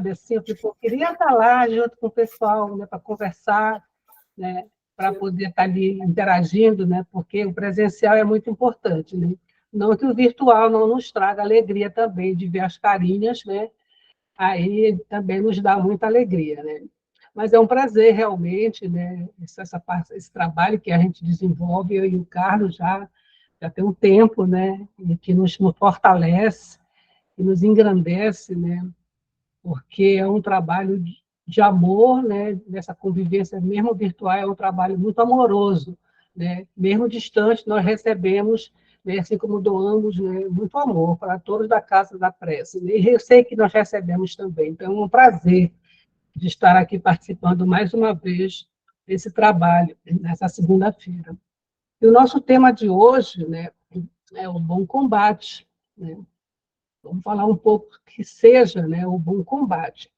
sabe? Assim, eu queria estar lá junto com o pessoal, né, para conversar, né, para poder estar ali interagindo, né, porque o presencial é muito importante, né? Não que o virtual não nos traga alegria também de ver as carinhas, né? Aí também nos dá muita alegria, né? Mas é um prazer realmente, né? Esse trabalho que a gente desenvolve, eu e o Carlos já tem um tempo, né? E que nos fortalece, que nos engrandece, né? Porque é um trabalho de amor, né? Nessa convivência, mesmo virtual, é um trabalho muito amoroso, né? Mesmo distante, nós recebemos, né? Assim como doamos, né? Muito amor para todos da Casa da Prece. Né? E eu sei que nós recebemos também. Então, é um prazer de estar aqui participando mais uma vez desse trabalho, nessa segunda-feira. E o nosso tema de hoje, né? É o bom combate, né? Vamos falar um pouco que seja, né, o bom combate.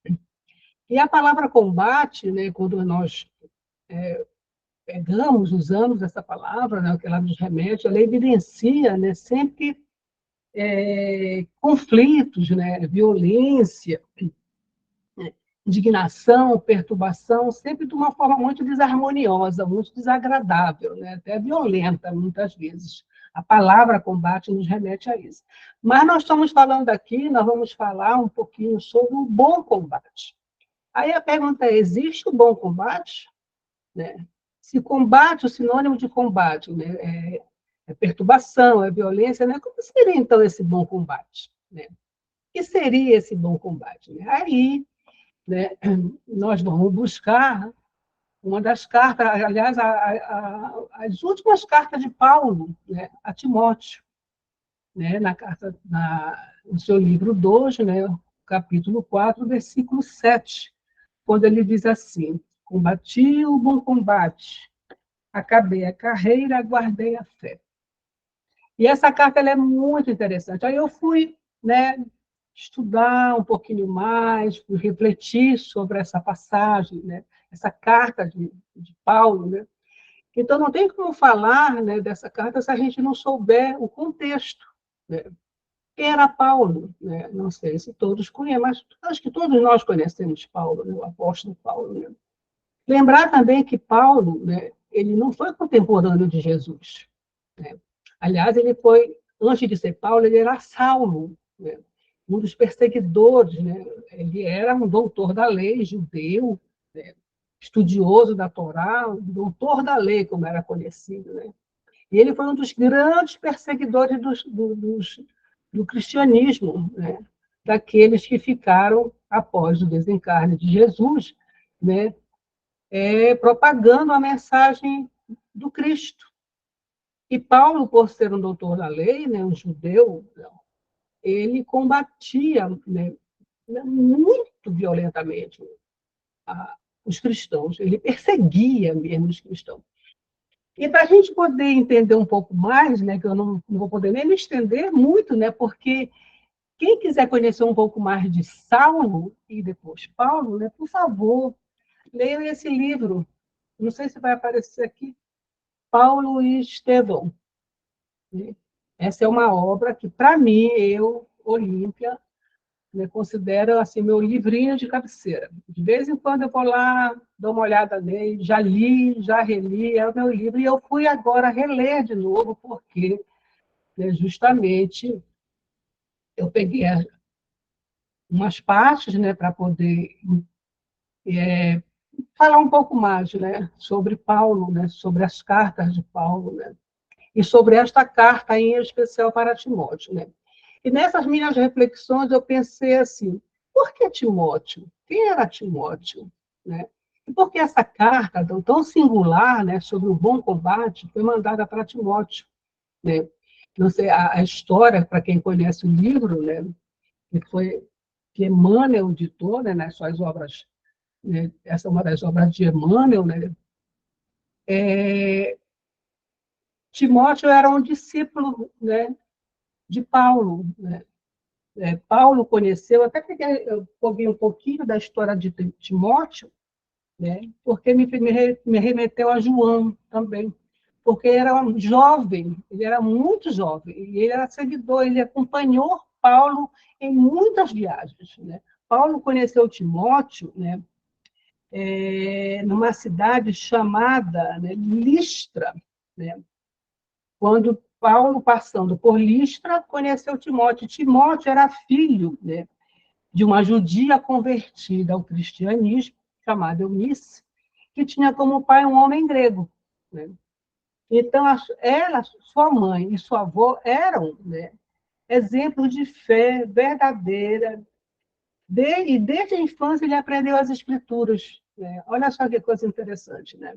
E a palavra combate, né, quando nós pegamos, usamos essa palavra, né, que ela nos remete, ela evidencia, né, sempre conflitos, né, violência, indignação, perturbação, sempre de uma forma muito desarmoniosa, muito desagradável, né, até violenta, muitas vezes. A palavra combate nos remete a isso. Mas nós estamos falando aqui, nós vamos falar um pouquinho sobre o bom combate. Aí a pergunta é, existe o bom combate? Né? Se combate, o sinônimo de combate, né? É perturbação, é violência, né? Como seria, então, esse bom combate? Né? O que seria esse bom combate? Né? Aí, né, nós vamos buscar uma das cartas, aliás, as últimas cartas de Paulo, né, a Timóteo, né, no seu livro 2, né, capítulo 4, versículo 7, quando ele diz assim: combati o bom combate, acabei a carreira, aguardei a fé. E essa carta ela é muito interessante. Aí eu fui, né, estudar um pouquinho mais, fui refletir sobre essa passagem, né, essa carta de Paulo, né? Então não tem como falar, né, dessa carta se a gente não souber o contexto, né? Quem era Paulo? Né? Não sei se todos conhecem, mas acho que todos nós conhecemos Paulo, né? O apóstolo Paulo. Né? Lembrar também que Paulo, né, ele não foi contemporâneo de Jesus. Né? Aliás, ele foi, antes de ser Paulo, ele era Saulo, né? Um dos perseguidores. Né? Ele era um doutor da lei, judeu, né? Estudioso da Torá, um doutor da lei, como era conhecido. Né? E ele foi um dos grandes perseguidores do cristianismo, né? Daqueles que ficaram após o desencarne de Jesus, né? Propagando a mensagem do Cristo. E Paulo, por ser um doutor da lei, né, um judeu, ele combatia, né, muito violentamente os cristãos, ele perseguia mesmo os cristãos. E para a gente poder entender um pouco mais, né, que eu não vou poder nem me estender muito, né, porque quem quiser conhecer um pouco mais de Saulo e depois Paulo, né, por favor, leiam esse livro. Não sei se vai aparecer aqui, Paulo e Estevão. Essa é uma obra que, para mim, eu, Olímpia, né, considero assim, meu livrinho de cabeceira. De vez em quando eu vou lá, dou uma olhada nele, já li, já reli, é o meu livro, e eu fui agora reler de novo, porque, né, justamente eu peguei umas partes, né, para poder falar um pouco mais, né, sobre Paulo, né, sobre as cartas de Paulo, né, e sobre esta carta em especial para Timóteo. Né. E nessas minhas reflexões eu pensei assim, por que Timóteo? Quem era Timóteo? Né? E por que essa carta tão singular, né, sobre o bom combate foi mandada para Timóteo? Né? Não sei, a história, para quem conhece o livro, né, que Emmanuel ditou, né, nas suas obras, né, essa é uma das obras de Emmanuel, né, Timóteo era um discípulo, né, de Paulo. Né? Paulo conheceu, até peguei, eu peguei um pouquinho da história de Timóteo, né, porque me remeteu a João também, porque ele era um jovem, ele era muito jovem, e ele era seguidor, ele acompanhou Paulo em muitas viagens. Né? Paulo conheceu Timóteo, né, numa cidade chamada, né, Listra, né? Quando Paulo, passando por Listra, conheceu Timóteo. Timóteo era filho, né, de uma judia convertida ao cristianismo, chamada Eunice, que tinha como pai um homem grego, né? Então, ela, sua mãe e sua avó eram, né, exemplos de fé verdadeira. E desde a infância ele aprendeu as escrituras, né? Olha só que coisa interessante, né?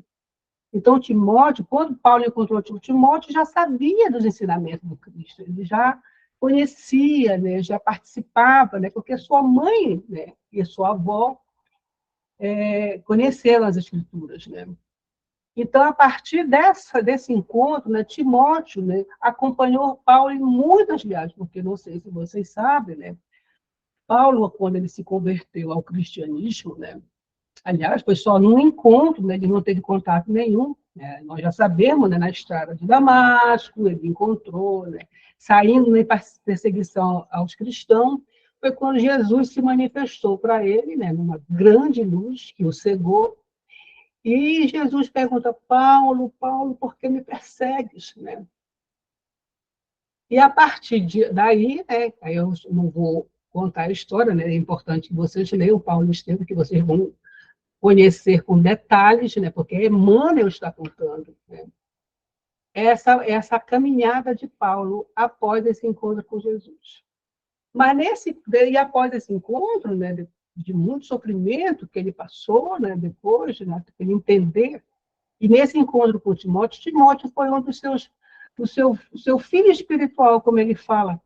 Então, Timóteo, quando Paulo encontrou Timóteo, já sabia dos ensinamentos do Cristo, ele já conhecia, né, já participava, né, porque sua mãe, né, e sua avó conheceram as Escrituras. Né? Então, a partir desse encontro, né, Timóteo, né, acompanhou Paulo em muitas viagens, porque não sei se vocês sabem, né, Paulo, quando ele se converteu ao cristianismo, né, aliás, foi só num encontro, né, ele não teve contato nenhum. Né, nós já sabemos, né, na estrada de Damasco, ele encontrou, né, saindo em perseguição aos cristãos, foi quando Jesus se manifestou para ele, né, numa grande luz que o cegou, e Jesus pergunta, Paulo, Paulo, por que me persegues? Né? E a partir daí, né, aí eu não vou contar a história, né, é importante que vocês leiam Paulo Estevam, que vocês vão conhecer com detalhes, né, porque Emmanuel está contando, né, essa caminhada de Paulo após esse encontro com Jesus. Mas e após esse encontro, né, de muito sofrimento que ele passou, né, depois, né, ele entender. E nesse encontro com Timóteo, Timóteo foi um do seu filho espiritual, como ele fala.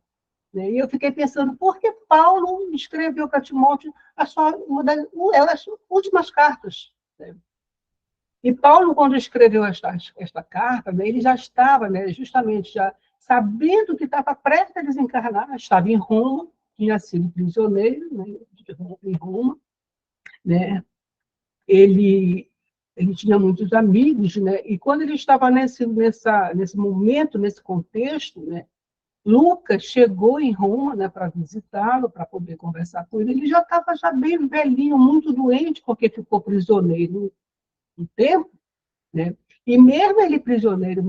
Né? E eu fiquei pensando, por que Paulo escreveu para Timóteo uma das últimas cartas? Né? E Paulo, quando escreveu esta carta, né, ele já estava, né, justamente já sabendo que estava prestes a desencarnar, estava em Roma, tinha sido prisioneiro, né, em Roma, né? Ele tinha muitos amigos, né? E quando ele estava nesse momento, nesse contexto, né? Lucas chegou em Roma, né, para visitá-lo, para poder conversar com ele. Ele já estava bem velhinho, muito doente, porque ficou prisioneiro um tempo, né? E mesmo ele prisioneiro,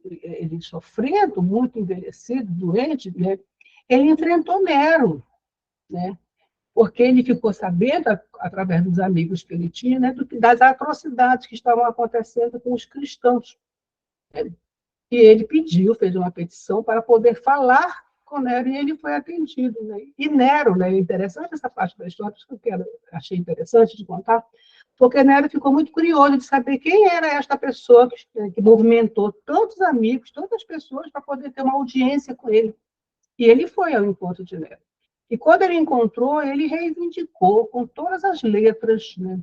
ele sofrendo, muito envelhecido, doente, né? Ele enfrentou Nero, né? Porque ele ficou sabendo, através dos amigos que ele tinha, né, das atrocidades que estavam acontecendo com os cristãos. Né? E ele fez uma petição para poder falar com Nero, e ele foi atendido. Né? E Nero, né, é interessante essa parte da história, que achei interessante de contar, porque Nero ficou muito curioso de saber quem era esta pessoa que movimentou tantos amigos, tantas pessoas, para poder ter uma audiência com ele. E ele foi ao encontro de Nero. E quando ele encontrou, ele reivindicou com todas as letras, né,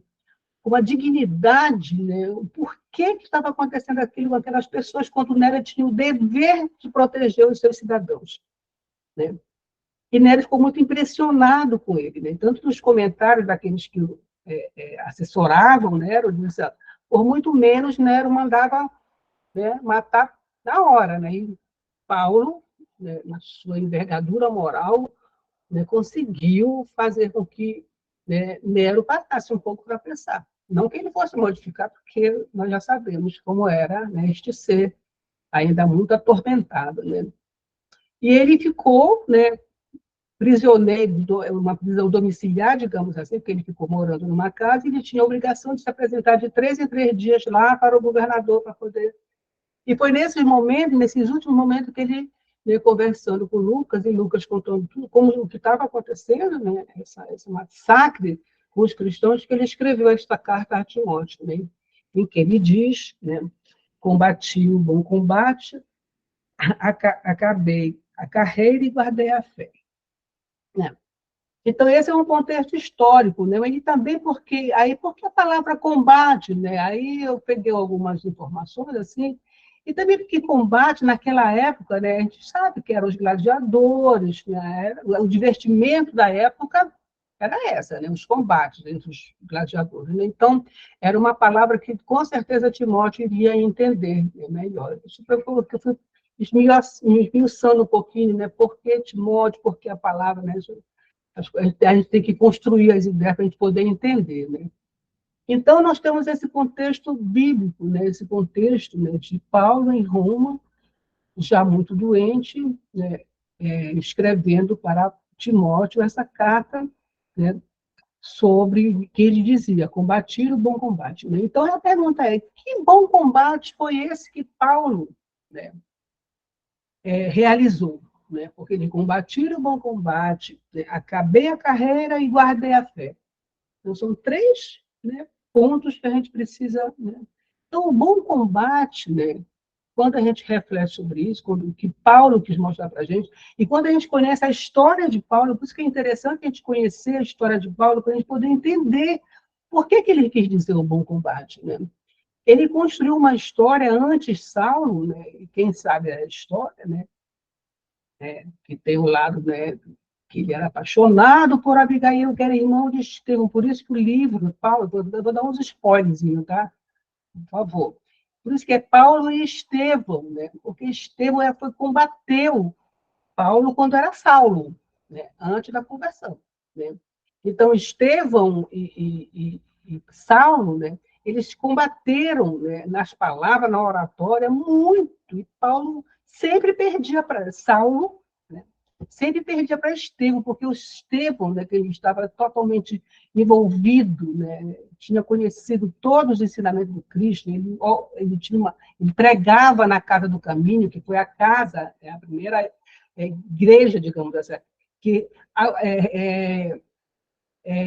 com a dignidade, né, o porquê que estava acontecendo aquilo com aquelas pessoas, quando Nero tinha o dever de proteger os seus cidadãos. Né? E Nero ficou muito impressionado com ele, né? Tanto nos comentários daqueles que assessoravam Nero, dizia, por muito menos Nero mandava, né, matar na hora. Né? E Paulo, né, na sua envergadura moral, né, conseguiu fazer com que, né, Nero parasse um pouco para pensar. Não que ele fosse modificar, porque nós já sabemos como era, né, este ser ainda muito atormentado. Né? E ele ficou, né, prisioneiro, uma prisão domiciliar, digamos assim, porque ele ficou morando numa casa e ele tinha a obrigação de se apresentar de 3 em 3 dias lá para o governador, para poder... E foi nesses últimos momentos, que ele, né, conversando com Lucas, e Lucas contando tudo, como o que estava acontecendo, né, esse massacre com os cristãos, que ele escreveu esta carta a Timóteo, né, em que ele diz, né, combati o bom combate, acabei a carreira e guardei a fé. Né? Então, esse é um contexto histórico, né? E também porque a palavra combate, né? Aí eu peguei algumas informações assim, e também porque combate naquela época, né? A gente sabe que eram os gladiadores, né? O divertimento da época era essa, né? Os combates entre os gladiadores. Né? Então, era uma palavra que com certeza Timóteo iria entender, né, melhor. Isso foi o que eu fui esmiuçando um pouquinho, né? Por que Timóteo, por que a palavra, né? A gente tem que construir as ideias para a gente poder entender, né? Então, nós temos esse contexto bíblico, né? Esse contexto, né, de Paulo em Roma, já muito doente, né, escrevendo para Timóteo essa carta, né, sobre o que ele dizia, combater o bom combate. Né? Então, a pergunta é, que bom combate foi esse que Paulo, né, realizou? Né? Porque ele combatiu o bom combate, né, acabei a carreira e guardei a fé. Então, são três, né, pontos que a gente precisa... Né? Então, o bom combate, né, quando a gente reflete sobre isso, o que Paulo quis mostrar para a gente, e quando a gente conhece a história de Paulo, por isso que é interessante a gente conhecer a história de Paulo, para a gente poder entender por que ele quis dizer o bom combate. Né? Ele construiu uma história antes Saulo, né? E quem sabe a história, né? Que tem o lado, né, que ele era apaixonado por Abigail, que era irmão de Estevão, por isso que o livro, Paulo, vou dar uns spoilers, tá? Por favor. Por isso que é Paulo e Estevão, né? Porque Estevão foi combateu Paulo quando era Saulo, né? Antes da conversão. Né? Então, Estevão e Saulo, né? Eles combateram, né, nas palavras, na oratória, muito. E Paulo sempre perdia para Saulo, né? Sempre perdia para Estevão, porque o Estevão, né, que ele estava totalmente envolvido, né, tinha conhecido todos os ensinamentos do Cristo, ele pregava na Casa do Caminho, que foi a casa, a primeira igreja, digamos assim, que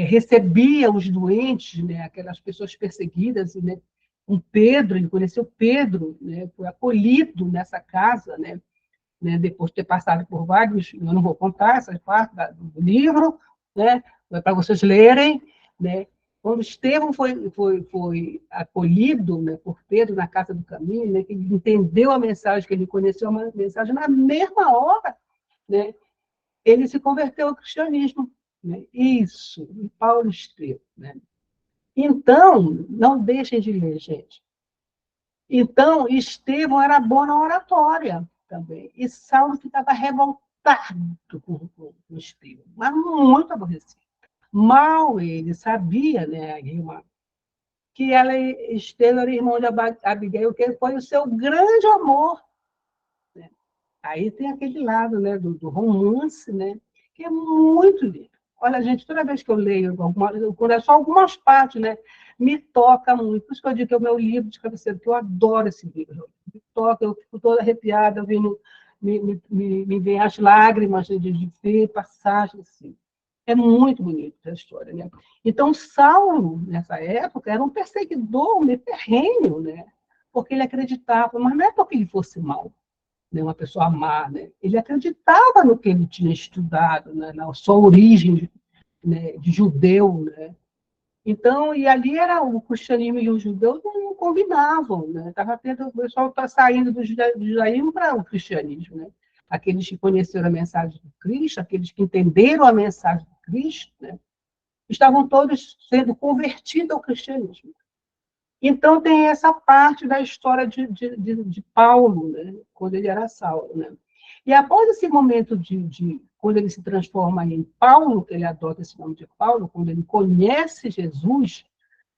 recebia os doentes, né, aquelas pessoas perseguidas, né, com Pedro, ele conheceu Pedro, né, foi acolhido nessa casa, né, depois de ter passado por vários, eu não vou contar essa parte do livro, né, para vocês lerem, né, quando Estevão foi acolhido, né, por Pedro na Casa do Caminho, né, que ele entendeu a mensagem, que ele conheceu a mensagem, na mesma hora, né, ele se converteu ao cristianismo. Né? Isso, em Paulo Estevão. Né? Então, não deixem de ler, gente. Então, Estevão era bom na oratória também. E Saulo ficava revoltado com Estevão, mas muito aborrecido. Mal ele sabia, né, que Estevão era irmão de Abigail, que foi o seu grande amor. Né? Aí tem aquele lado, né, do romance, né, que é muito lindo. Olha, gente, toda vez que eu leio, quando é só algumas partes, né, me toca muito. Por isso que eu digo que é o meu livro de cabeceira, que eu adoro esse livro. Me toca, eu fico toda arrepiada, me vem as lágrimas de ver passagens assim. É muito bonito essa história, né? Então, Saulo, nessa época, era um perseguidor, um ferrenho, né? Porque ele acreditava, mas não é porque ele fosse mau, né, uma pessoa má, né? Ele acreditava no que ele tinha estudado, né, na sua origem, né, de judeu, né? Então, e ali era o cristianismo e o judeu não combinavam, né? O pessoal está saindo do judaísmo para o cristianismo, né? Aqueles que conheceram a mensagem do Cristo, aqueles que entenderam a mensagem do Cristo, né, estavam todos sendo convertidos ao cristianismo. Então, tem essa parte da história de Paulo, né? Quando ele era Saulo. Né? E após esse momento quando ele se transforma em Paulo, que ele adota esse nome de Paulo, quando ele conhece Jesus,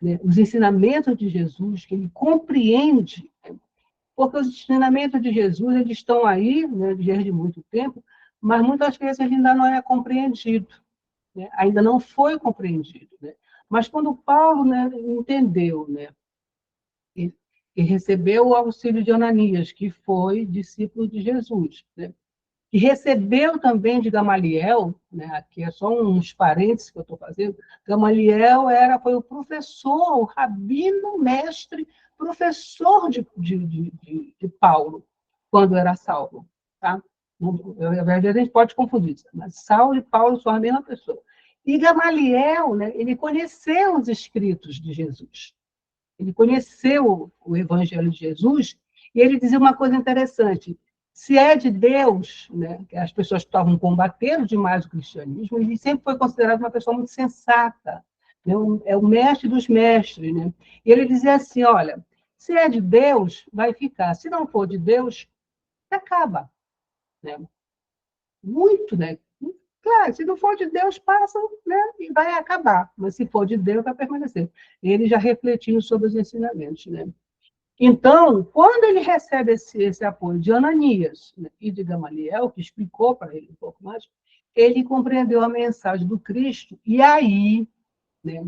né? Os ensinamentos de Jesus, que ele compreende, né? Porque os ensinamentos de Jesus eles estão aí, né, desde muito tempo, mas muitas vezes ele ainda não é compreendido, né? Ainda não foi compreendido. Né? Mas quando Paulo, né, entendeu, né, e recebeu o auxílio de Ananias, que foi discípulo de Jesus, né? E recebeu também de Gamaliel, né? Aqui é só uns parênteses que eu estou fazendo, Gamaliel foi o professor, o rabino, mestre, professor de Paulo, quando era Saulo. Tá? Na verdade, a gente pode confundir, mas Saulo e Paulo são a mesma pessoa. E Gamaliel, né, ele conheceu os escritos de Jesus. Ele conheceu o Evangelho de Jesus e ele dizia uma coisa interessante. Se é de Deus, né, que as pessoas estavam combatendo demais o cristianismo, ele sempre foi considerado uma pessoa muito sensata, né, é o mestre dos mestres. Né? E ele dizia assim, olha, se é de Deus, vai ficar. Se não for de Deus, acaba. Né? Muito, né? Claro, se não for de Deus, passa, né, e vai acabar. Mas se for de Deus, vai permanecer. Ele já refletiu sobre os ensinamentos, né? Então, quando ele recebe esse apoio de Ananias, né, e de Gamaliel, que explicou para ele um pouco mais, ele compreendeu a mensagem do Cristo, e aí, né,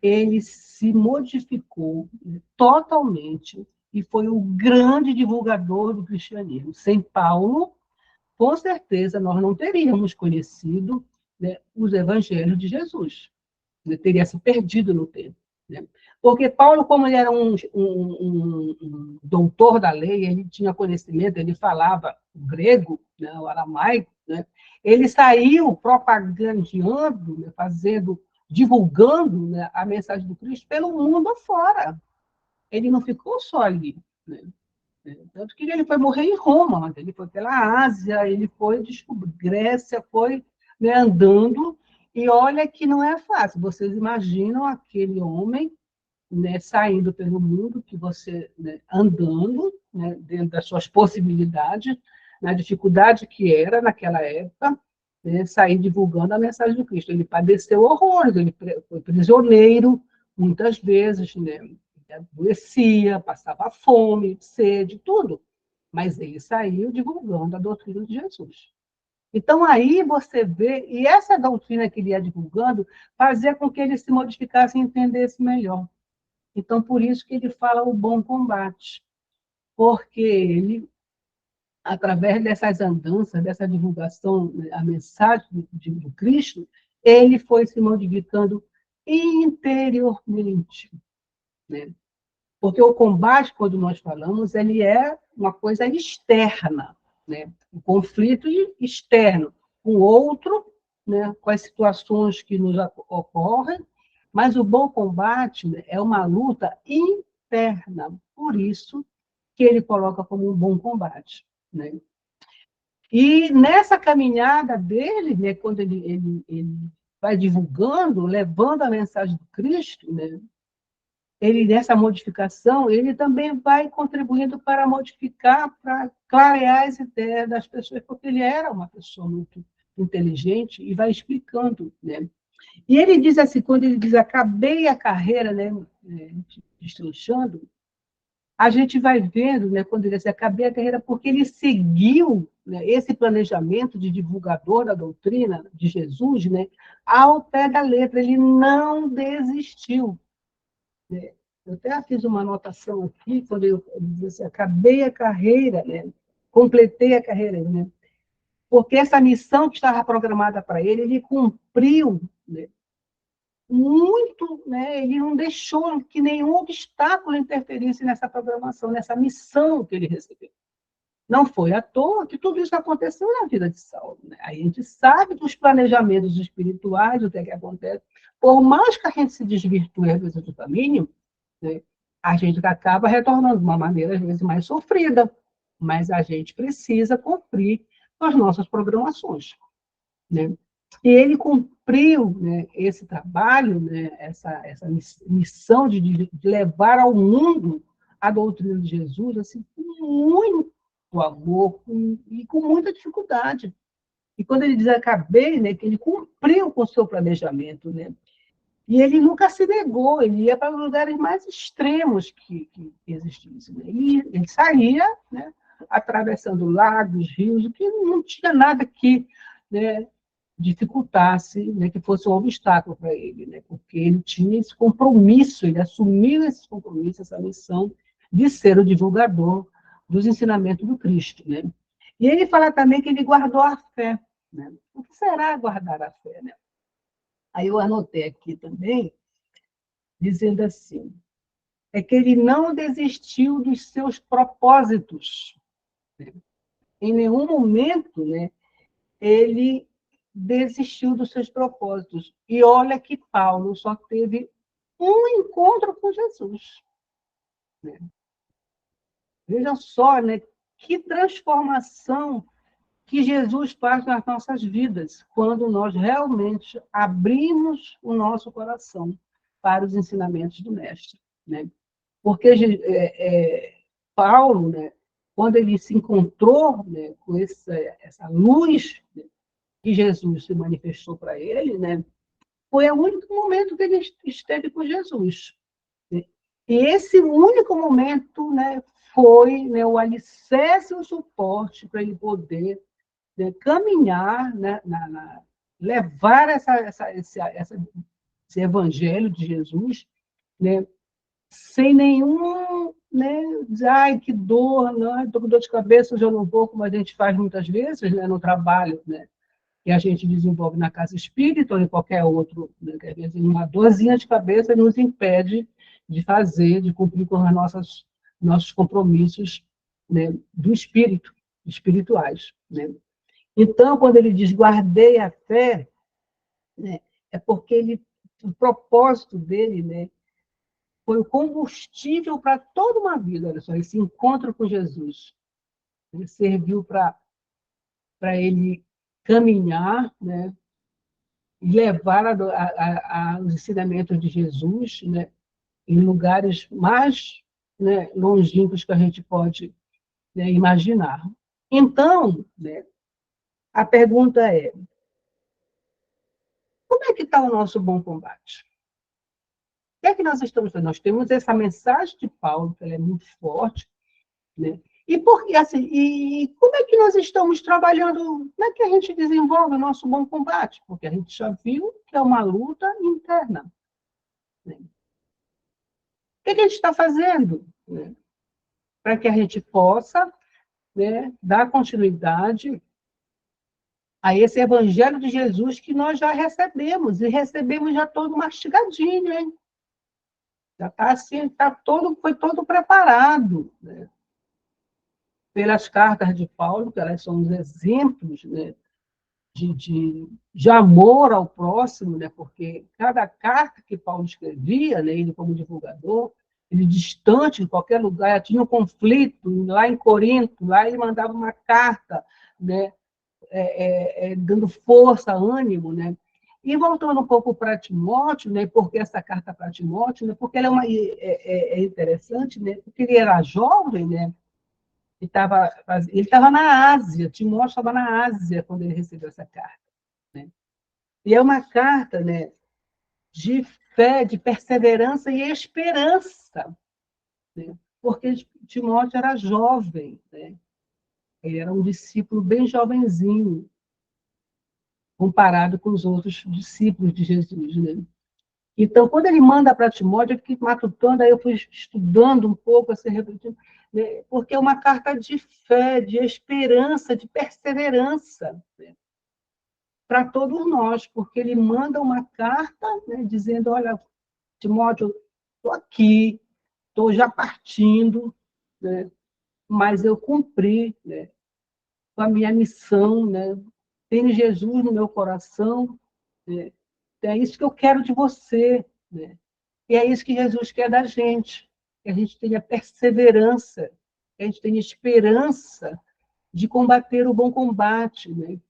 ele se modificou, né, totalmente e foi o grande divulgador do cristianismo. Sem Paulo, com certeza, nós não teríamos conhecido, né, os evangelhos de Jesus. Ele teria se perdido no tempo. Né? Porque Paulo, como ele era um doutor da lei, ele tinha conhecimento, ele falava o grego, né, o aramaico, né? Ele saiu propagandeando, né, divulgando, né, a mensagem do Cristo pelo mundo afora. Ele não ficou só ali. Né? Tanto que ele foi morrer em Roma, ele foi pela Ásia, ele foi descobrir Grécia, foi, né, andando, e olha que não é fácil. Vocês imaginam aquele homem, né, saindo pelo mundo, que você, né, andando, né, dentro das suas possibilidades, na dificuldade que era naquela época, né, sair divulgando a mensagem do Cristo. Ele padeceu horrores, ele foi prisioneiro muitas vezes, né, adoecia, passava fome, sede, tudo. Mas ele saiu divulgando a doutrina de Jesus. Então, aí você vê, e essa doutrina que ele ia divulgando fazia com que ele se modificasse e entendesse melhor. Então, por isso que ele fala o bom combate, porque ele, através dessas andanças, dessa divulgação, a mensagem do Cristo, ele foi se modificando interiormente, né? Porque o combate, quando nós falamos, ele é uma coisa externa, né? O conflito externo com o outro, né? Com as situações que nos ocorrem, mas o bom combate, né, é uma luta interna. Por isso que ele coloca como um bom combate, né? E nessa caminhada dele, né, quando ele vai divulgando, levando a mensagem do Cristo, né, ele, nessa modificação, ele também vai contribuindo para modificar, para clarear as ideias das pessoas, porque ele era uma pessoa muito inteligente e vai explicando, né? E ele diz assim, quando ele diz, acabei a carreira, né, destrinchando, a gente vai vendo, né, quando ele diz, acabei a carreira, porque ele seguiu, né, esse planejamento de divulgador da doutrina de Jesus, né, ao pé da letra, ele não desistiu. Né? Eu até fiz uma anotação aqui, quando eu disse assim, acabei a carreira, né? Completei a carreira, né? Porque essa missão que estava programada para ele, ele cumpriu, né, muito, né? Ele não deixou que nenhum obstáculo interferisse nessa programação, nessa missão que ele recebeu. Não foi à toa que tudo isso aconteceu na vida de Saulo. Né? Aí a gente sabe dos planejamentos espirituais, o que é que acontece. Por mais que a gente se desvirtue às vezes do caminho, né, a gente acaba retornando de uma maneira, às vezes, mais sofrida, mas a gente precisa cumprir com as nossas programações. Né? E ele cumpriu, né, esse trabalho, né, essa missão de levar ao mundo a doutrina de Jesus assim, com muito amor e com muita dificuldade. E quando ele diz acabei, né, que ele cumpriu com o seu planejamento, né? E ele nunca se negou, ele ia para os lugares mais extremos que existissem. Né? Ele saía, né, atravessando lagos, rios, que não tinha nada que, né, dificultasse, né, que fosse um obstáculo para ele, né, porque ele tinha esse compromisso, ele assumiu esse compromisso, essa missão de ser o divulgador dos ensinamentos do Cristo. Né? E ele fala também que ele guardou a fé. Né? O que será guardar a fé? Né? Aí eu anotei aqui também, dizendo assim, é que ele não desistiu dos seus propósitos. Né? Em nenhum momento, né, ele desistiu dos seus propósitos. E olha que Paulo só teve um encontro com Jesus. Né? Vejam só, né, que transformação que Jesus faz nas nossas vidas, quando nós realmente abrimos o nosso coração para os ensinamentos do Mestre. Né? Porque Paulo, né, quando ele se encontrou, né, com essa luz, né, que Jesus se manifestou para ele, né, foi o único momento que ele esteve com Jesus. E esse único momento, né, foi, né, o alicerce e o suporte para ele poder, né, caminhar, né, levar esse evangelho de Jesus, né, sem nenhum, né, dizer, ai, que dor, não, estou com dor de cabeça, hoje eu não vou, como a gente faz muitas vezes, né, no trabalho, né, que a gente desenvolve na casa espírita ou em qualquer outro, né, quer dizer, uma dorzinha de cabeça nos impede de fazer, de cumprir com as nossos compromissos, né, do espírito, espirituais, né. Então, quando ele diz guardei a fé, né, é porque o propósito dele, né, foi o combustível para toda uma vida, olha só, esse encontro com Jesus. Ele serviu para ele caminhar, né, e levar os ensinamentos de Jesus, né, em lugares mais, né, longínquos que a gente pode, né, imaginar. Então, né, a pergunta é, como é que está o nosso bom combate? O que é que nós estamos fazendo? Nós temos essa mensagem de Paulo, que ela é muito forte, né? E, assim, e como é que nós estamos trabalhando, como é que a gente desenvolve o nosso bom combate? Porque a gente já viu que é uma luta interna, né? O que é que a gente está fazendo, né, para que a gente possa, né, dar continuidade a esse evangelho de Jesus que nós já recebemos, e recebemos já todo mastigadinho, hein? Já está assim, foi todo preparado, né, pelas cartas de Paulo, que elas são os exemplos, né, de amor ao próximo, né, porque cada carta que Paulo escrevia, né, ele como divulgador, ele distante, em qualquer lugar, tinha um conflito, lá em Corinto, lá ele mandava uma carta, né, dando força, ânimo, né? E voltando um pouco para Timóteo, né? Porque essa carta para Timóteo, né? Porque ela é interessante, né? Porque ele era jovem, né? Ele estava na Ásia, Timóteo estava na Ásia quando ele recebeu essa carta, né? E é uma carta, né, de fé, de perseverança e esperança, né? Porque Timóteo era jovem, né? Ele era um discípulo bem jovenzinho, comparado com os outros discípulos de Jesus, né? Então, quando ele manda para Timóteo, eu fiquei matutando, aí eu fui estudando um pouco, assim, refletindo, né? Porque é uma carta de fé, de esperança, de perseverança, né, para todos nós, porque ele manda uma carta, né, dizendo, olha, Timóteo, estou aqui, estou já partindo, né, mas eu cumpri, né, com a minha missão, né, tenho Jesus no meu coração, né, é isso que eu quero de você, né? E é isso que Jesus quer da gente, que a gente tenha perseverança, que a gente tenha esperança de combater o bom combate, né?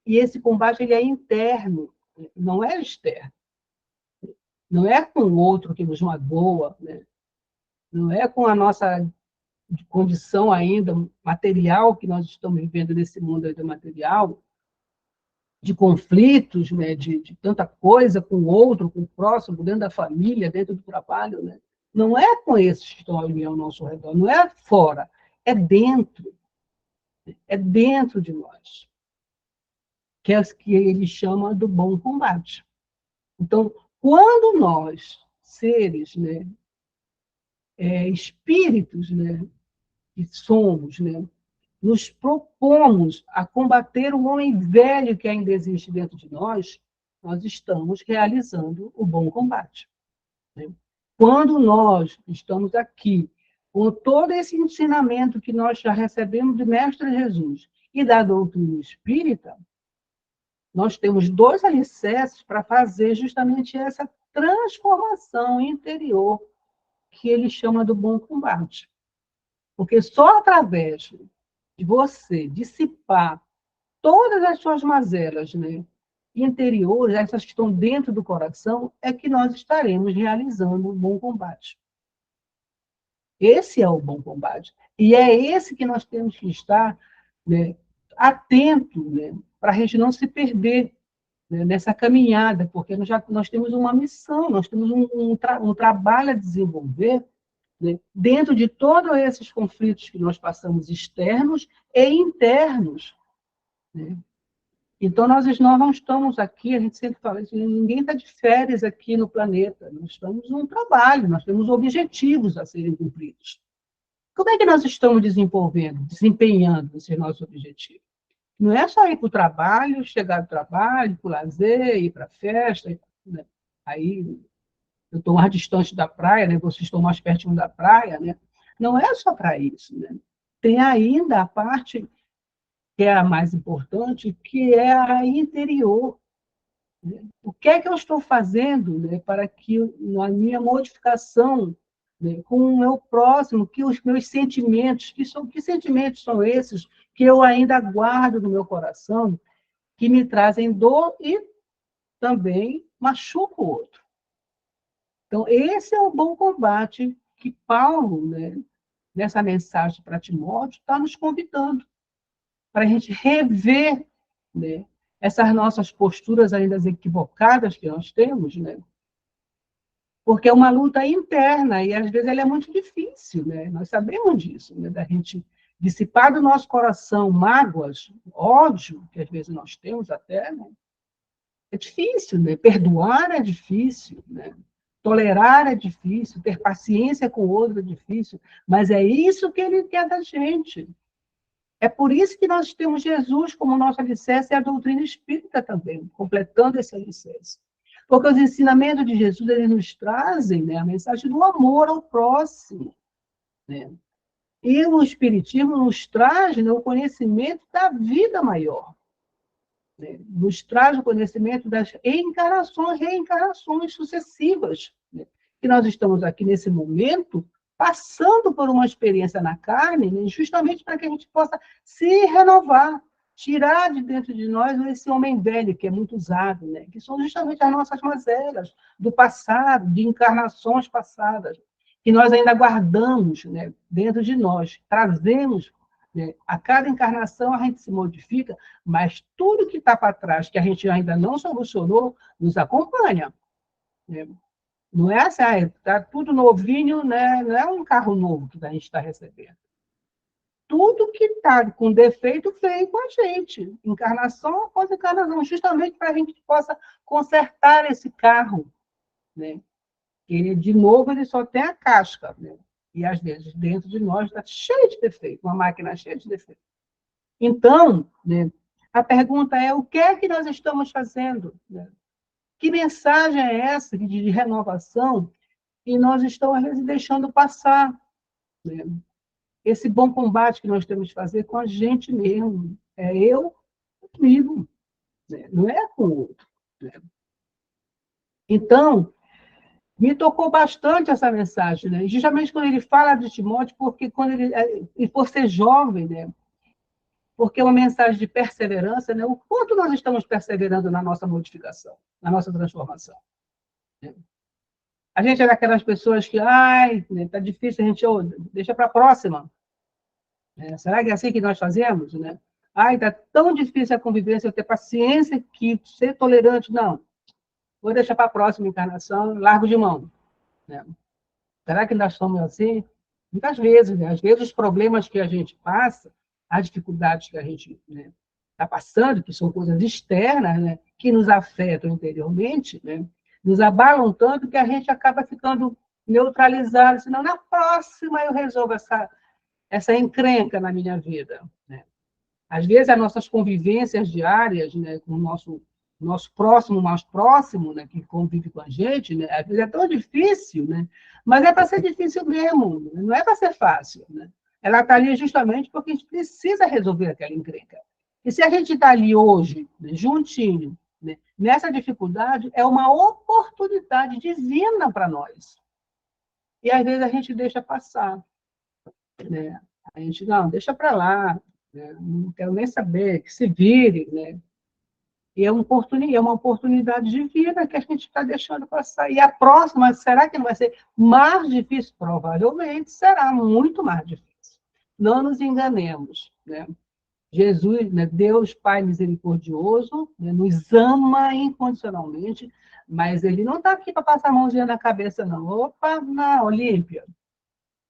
E esse combate ele é interno, não é externo. Não é com o outro que nos magoa, né? Não é com a nossa condição ainda material que nós estamos vivendo nesse mundo ainda material, de conflitos, né, de tanta coisa com o outro, com o próximo, dentro da família, dentro do trabalho, né? Não é com esses que estão ali ao nosso redor, não é fora, é dentro de nós, que é o que ele chama do bom combate. Então, quando nós, seres, né, espíritos, né, que somos, né, nos propomos a combater o homem velho que ainda existe dentro de nós, nós estamos realizando o bom combate, né? Quando nós estamos aqui com todo esse ensinamento que nós já recebemos do Mestre Jesus e da doutrina espírita, nós temos dois alicerces para fazer justamente essa transformação interior que ele chama do bom combate. Porque só através de você dissipar todas as suas mazelas, né, interiores, essas que estão dentro do coração, é que nós estaremos realizando um bom combate. Esse é o bom combate. E é esse que nós temos que estar, né, atento, né, para a gente não se perder, né, nessa caminhada, porque nós temos uma missão, nós temos um trabalho a desenvolver, né, dentro de todos esses conflitos que nós passamos, externos e internos. Né? Então, nós não estamos aqui, a gente sempre fala isso, ninguém está de férias aqui no planeta, nós estamos num trabalho, nós temos objetivos a serem cumpridos. Como é que nós estamos desempenhando esses nossos objetivos? Não é só ir para o trabalho, chegar do trabalho, para o lazer, ir para a festa, né? Aí eu estou mais distante da praia, né? Vocês estão mais pertinho da praia, né? Não é só para isso, né? Tem ainda a parte que é a mais importante, que é a interior. Né? O que é que eu estou fazendo, né, para que a minha modificação, né, com o meu próximo, que os meus sentimentos, que sentimentos são esses que eu ainda guardo no meu coração, que me trazem dor e também machucam o outro. Então, esse é o bom combate que Paulo, né, nessa mensagem para Timóteo, está nos convidando para a gente rever, né, essas nossas posturas ainda equivocadas que nós temos, né? Porque é uma luta interna e às vezes ela é muito difícil, né? Nós sabemos disso, né? Da gente dissipar do nosso coração mágoas, ódio, que às vezes nós temos até, né? É difícil, né? Perdoar é difícil, né? Tolerar é difícil, ter paciência com o outro é difícil, mas é isso que ele quer da gente. É por isso que nós temos Jesus como nosso alicerce e a doutrina espírita também, completando esse alicerce. Porque os ensinamentos de Jesus, eles nos trazem, né, a mensagem do amor ao próximo. Né? E o Espiritismo nos traz, né, o conhecimento da vida maior. Né? Nos traz o conhecimento das reencarnações sucessivas. Né? Que nós estamos aqui nesse momento passando por uma experiência na carne, né, justamente para que a gente possa se renovar, tirar de dentro de nós esse homem velho, que é muito usado, né, que são justamente as nossas mazelas do passado, de encarnações passadas, que nós ainda guardamos, né, dentro de nós, trazemos, né, a cada encarnação a gente se modifica, mas tudo que está para trás, que a gente ainda não solucionou, nos acompanha. Né? Não é assim, está tudo novinho, né? Não é um carro novo que a gente está recebendo. Tudo que está com defeito vem com a gente. Encarnação após encarnação, justamente para a gente possa consertar esse carro. Né? Ele, de novo, ele só tem a casca. Né? E, às vezes, dentro de nós está cheio de defeito, uma máquina cheia de defeito. Então, né, a pergunta é, o que é que nós estamos fazendo? Né? Que mensagem é essa de renovação e nós estamos, às vezes, deixando passar, né? Esse bom combate que nós temos que fazer com a gente mesmo. É eu comigo, né? Não é com o outro. Né? Então, me tocou bastante essa mensagem, né? Justamente quando ele fala de Timóteo, porque quando e por ser jovem, né? Porque é uma mensagem de perseverança, né? O quanto nós estamos perseverando na nossa modificação, na nossa transformação. Né? A gente é daquelas pessoas que, ai, né, tá difícil, a gente deixa para a próxima. Né? Será que é assim que nós fazemos? Né? Ai, está tão difícil a convivência, eu ter paciência que ser tolerante, não. Vou deixar para a próxima encarnação, largo de mão. Né? Será que nós somos assim? Muitas vezes, né? Às vezes os problemas que a gente passa, as dificuldades que a gente, né, está passando, que são coisas externas, né, que nos afetam interiormente, né, nos abalam tanto que a gente acaba ficando neutralizado, senão na próxima eu resolvo essa encrenca na minha vida. Né? Às vezes, as nossas convivências diárias, né, com o nosso próximo, mais próximo, né, que convive com a gente, né, às vezes é tão difícil, né, mas é para ser difícil mesmo, né, não é para ser fácil. Né? Ela está ali justamente porque a gente precisa resolver aquela encrenca. E se a gente está ali hoje, né, juntinho, né, nessa dificuldade, é uma oportunidade divina para nós. E às vezes a gente deixa passar. Né? A gente, não, deixa para lá, né? Não quero nem saber, que se vire. Né? E é uma oportunidade divina que a gente está deixando passar. E a próxima, será que não vai ser mais difícil? Provavelmente será muito mais difícil. Não nos enganemos. Né? Jesus, né, Deus Pai misericordioso, né, nos ama incondicionalmente, mas ele não está aqui para passar a mãozinha na cabeça, não. Opa, não, Olímpia.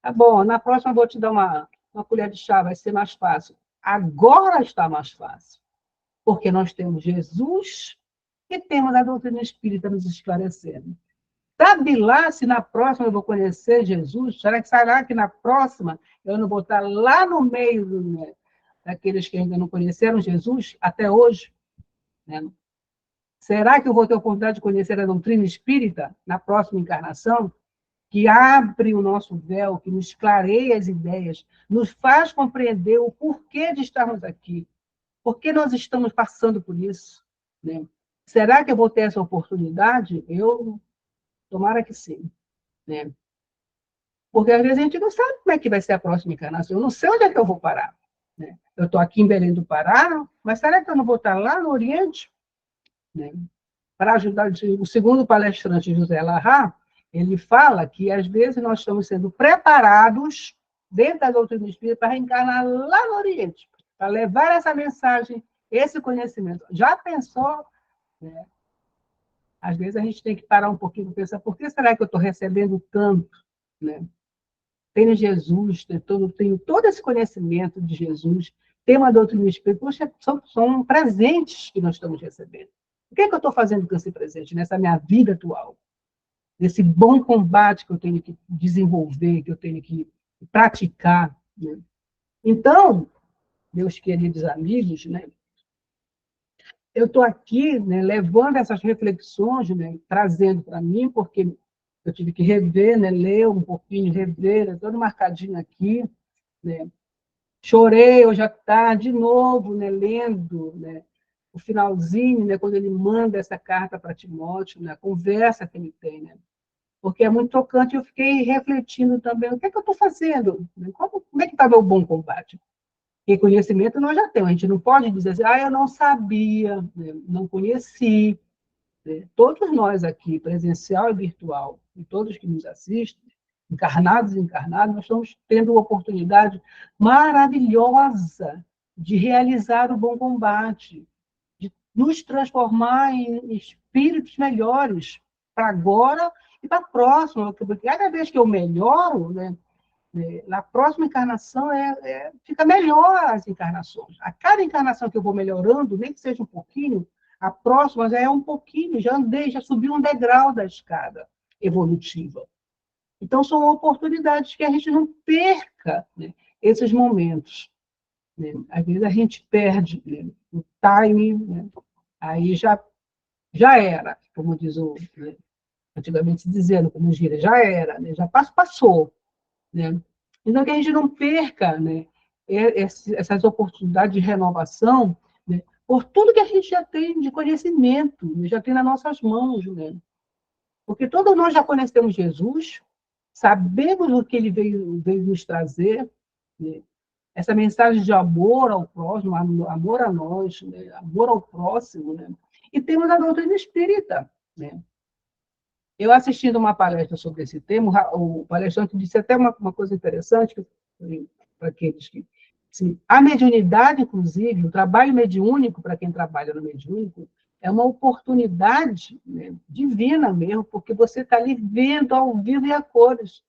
Tá bom, na próxima eu vou te dar uma colher de chá, vai ser mais fácil. Agora está mais fácil, porque nós temos Jesus e temos a doutrina espírita nos esclarecendo. Sabe lá se na próxima eu vou conhecer Jesus? Será que na próxima eu não vou estar lá no meio né, daqueles que ainda não conheceram Jesus até hoje? Né? Será que eu vou ter a oportunidade de conhecer a doutrina espírita na próxima encarnação? Que abre o nosso véu, que nos clareia as ideias, nos faz compreender o porquê de estarmos aqui, por que nós estamos passando por isso. Né? Será que eu vou ter essa oportunidade? Eu, tomara que sim. Né? Porque às vezes a gente não sabe como é que vai ser a próxima encarnação, eu não sei onde é que eu vou parar. Né? Eu estou aqui em Belém do Pará, mas será que eu não vou estar lá no Oriente? Né? Para ajudar, o segundo palestrante, José Larra, ele fala que, às vezes, nós estamos sendo preparados, dentro da doutrina espírita, para reencarnar lá no Oriente, para levar essa mensagem, esse conhecimento. Já pensou? Né? Às vezes, a gente tem que parar um pouquinho e pensar, por que será que eu estou recebendo tanto? Né? Tenho Jesus, tenho todo esse conhecimento de Jesus, tem uma doutrina espírita, poxa, são presentes que nós estamos recebendo. O que é que eu estou fazendo com esse presente nessa minha vida atual? Desse bom combate que eu tenho que desenvolver, que eu tenho que praticar. Né? Então, meus queridos amigos, né, eu estou aqui né, levando essas reflexões, né, trazendo para mim, porque eu tive que rever, né, ler um pouquinho, rever, né, todo marcadinho aqui. Né? Chorei hoje à tarde, de novo, né, lendo né, o finalzinho, né, quando ele manda essa carta para Timóteo, né, a conversa que ele tem. Né? Porque é muito tocante, eu fiquei refletindo também, o que é que eu estou fazendo? Como é que está meu bom combate? Porque conhecimento nós já temos, a gente não pode dizer assim, eu não sabia, né? Não conheci. Né? Todos nós aqui, presencial e virtual, e todos que nos assistem, encarnados e encarnados, nós estamos tendo uma oportunidade maravilhosa de realizar o bom combate, de nos transformar em espíritos melhores para agora e para a próxima, porque cada vez que eu melhoro, né, na próxima encarnação fica melhor as encarnações. A cada encarnação que eu vou melhorando, nem que seja um pouquinho, a próxima já é um pouquinho, já andei, já subi um degrau da escada evolutiva. Então, são oportunidades que a gente não perca né, esses momentos. Né? Às vezes a gente perde né, o time, né? Aí já era, como diz o, né, antigamente se dizendo, como gira, já era, né? Já passou. Né? Então, que a gente não perca né, essas oportunidades de renovação né, por tudo que a gente já tem de conhecimento, né, já tem nas nossas mãos. Né? Porque todos nós já conhecemos Jesus, sabemos o que ele veio nos trazer, né? Essa mensagem de amor ao próximo, amor a nós, né? Amor ao próximo. Né? E temos a doutrina espírita. Né? Eu assistindo uma palestra sobre esse tema, o palestrante disse até uma coisa interessante, para aqueles que... Assim, a mediunidade, inclusive, o trabalho mediúnico, para quem trabalha no mediúnico, é uma oportunidade né, divina mesmo, porque você está ali vendo ao vivo e a cores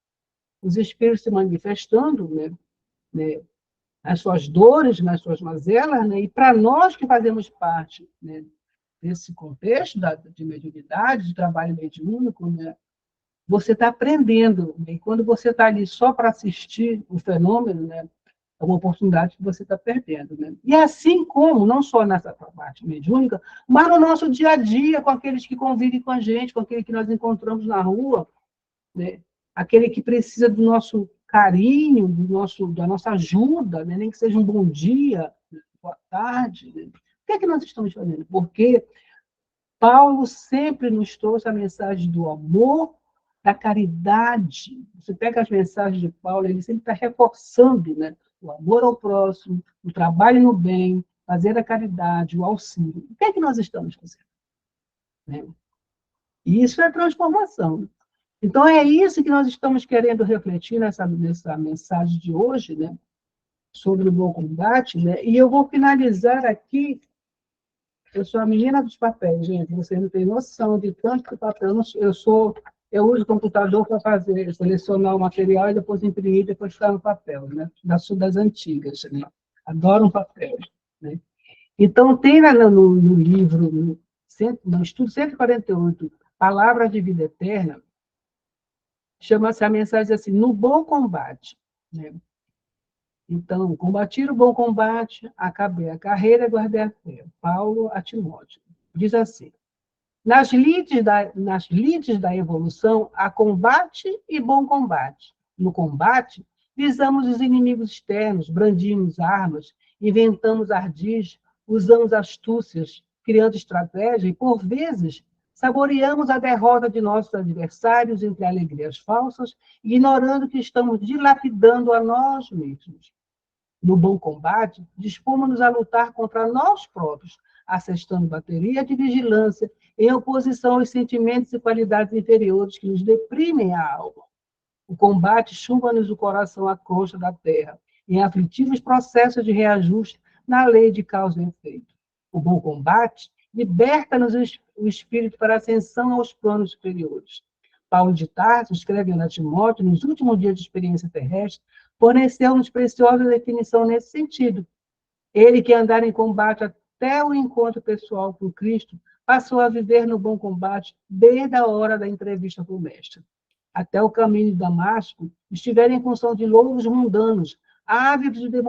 os espíritos se manifestando, né, as suas dores, nas suas mazelas, né, e para nós que fazemos parte né, desse contexto de mediunidade, de trabalho mediúnico, né, você está aprendendo. Né? E quando você está ali só para assistir o fenômeno, né, é uma oportunidade que você está perdendo. Né? E assim como, não só nessa parte mediúnica, mas no nosso dia a dia, com aqueles que convivem com a gente, com aquele que nós encontramos na rua, né? Aquele que precisa do nosso carinho, da nossa ajuda, né? Nem que seja um bom dia, boa tarde. Né? O que é que nós estamos fazendo? Porque Paulo sempre nos trouxe a mensagem do amor, da caridade. Você pega as mensagens de Paulo, ele sempre está reforçando né? O amor ao próximo, o trabalho no bem, fazer a caridade, o auxílio. O que é que nós estamos fazendo? Né? E isso é transformação. Então, é isso que nós estamos querendo refletir nessa mensagem de hoje, né? sobre o bom combate, né? E eu vou finalizar aqui. Eu sou a menina dos papéis, gente. Vocês não têm noção de tanto papel. Eu uso o computador para fazer, selecionar o material e depois imprimir, depois ficar no papel, né? Das antigas, né? Adoro um papel, né? Então, tem lá no livro, no estudo 148, Palavras de Vida Eterna, chama-se a mensagem assim, no bom combate, né? Então, combati o bom combate, acabei a carreira e guardei a fé. Paulo a Timóteo. Diz assim, nas lides da evolução, há combate e bom combate. No combate, visamos os inimigos externos, brandimos armas, inventamos ardis, usamos astúcias, criando estratégia e, por vezes, saboreamos a derrota de nossos adversários entre alegrias falsas, ignorando que estamos dilapidando a nós mesmos. No bom combate, dispomos-nos a lutar contra nós próprios, assestando bateria de vigilância em oposição aos sentimentos e qualidades inferiores que nos deprimem a alma. O combate chuva-nos o coração à crosta da terra, em aflitivos processos de reajuste na lei de causa e efeito. O bom combate liberta-nos o espírito para a ascensão aos planos superiores. Paulo de Tarso, escrevendo a Timóteo, nos últimos dias de experiência terrestre, forneceu-nos preciosa definição nesse sentido. Ele que andara em combate até o encontro pessoal com Cristo, passou a viver no bom combate desde a hora da entrevista com o Mestre. Até o caminho de Damasco, estiver em função de louros mundanos, ávidos de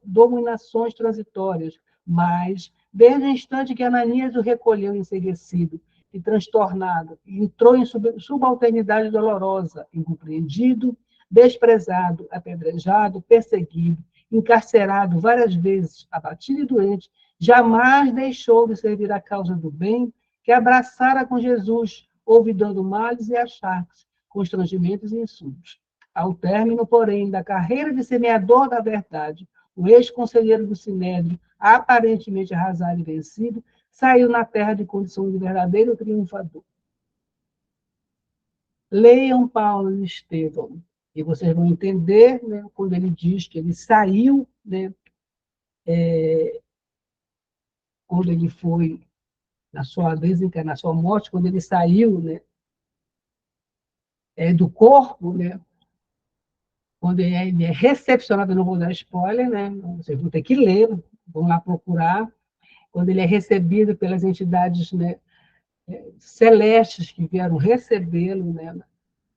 dominações transitórias, mas, desde o instante que Ananias o recolheu enseguecido e transtornado, entrou em subalternidade dolorosa, incompreendido, desprezado, apedrejado, perseguido, encarcerado várias vezes, abatido e doente, jamais deixou de servir a causa do bem, que abraçara com Jesus, olvidando males e achaques, constrangimentos e insultos. Ao término, porém, da carreira de semeador da verdade, o ex-conselheiro do Sinédrio, aparentemente arrasado e vencido, saiu na terra de condição de verdadeiro triunfador. Leiam Paulo e Estevão, e vocês vão entender, né, quando ele diz que ele saiu, né, quando ele foi na sua desencarnação, na sua morte, quando ele saiu, né, do corpo, né, quando ele é recepcionado, eu não vou dar spoiler, né, vocês vão ter que ler, vão lá procurar, quando ele é recebido pelas entidades, né, celestes que vieram recebê-lo, né,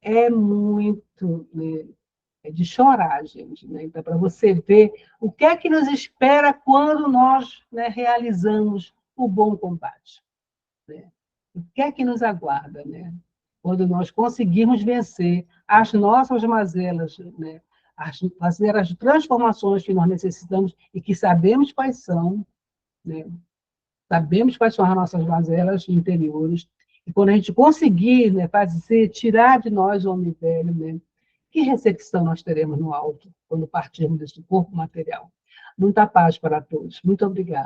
é muito, né, é de chorar, gente, né? Então, para você ver o que é que nos espera quando nós, né, realizamos o bom combate, né? O que é que nos aguarda, né? Quando nós conseguirmos vencer as nossas mazelas, né? Fazer as transformações que nós necessitamos e que sabemos quais são, né? Sabemos quais são as nossas mazelas interiores. E quando a gente conseguir, né, fazer, tirar de nós o homem velho, né? Que recepção nós teremos no alto, quando partirmos desse corpo material? Muita paz para todos. Muito obrigada.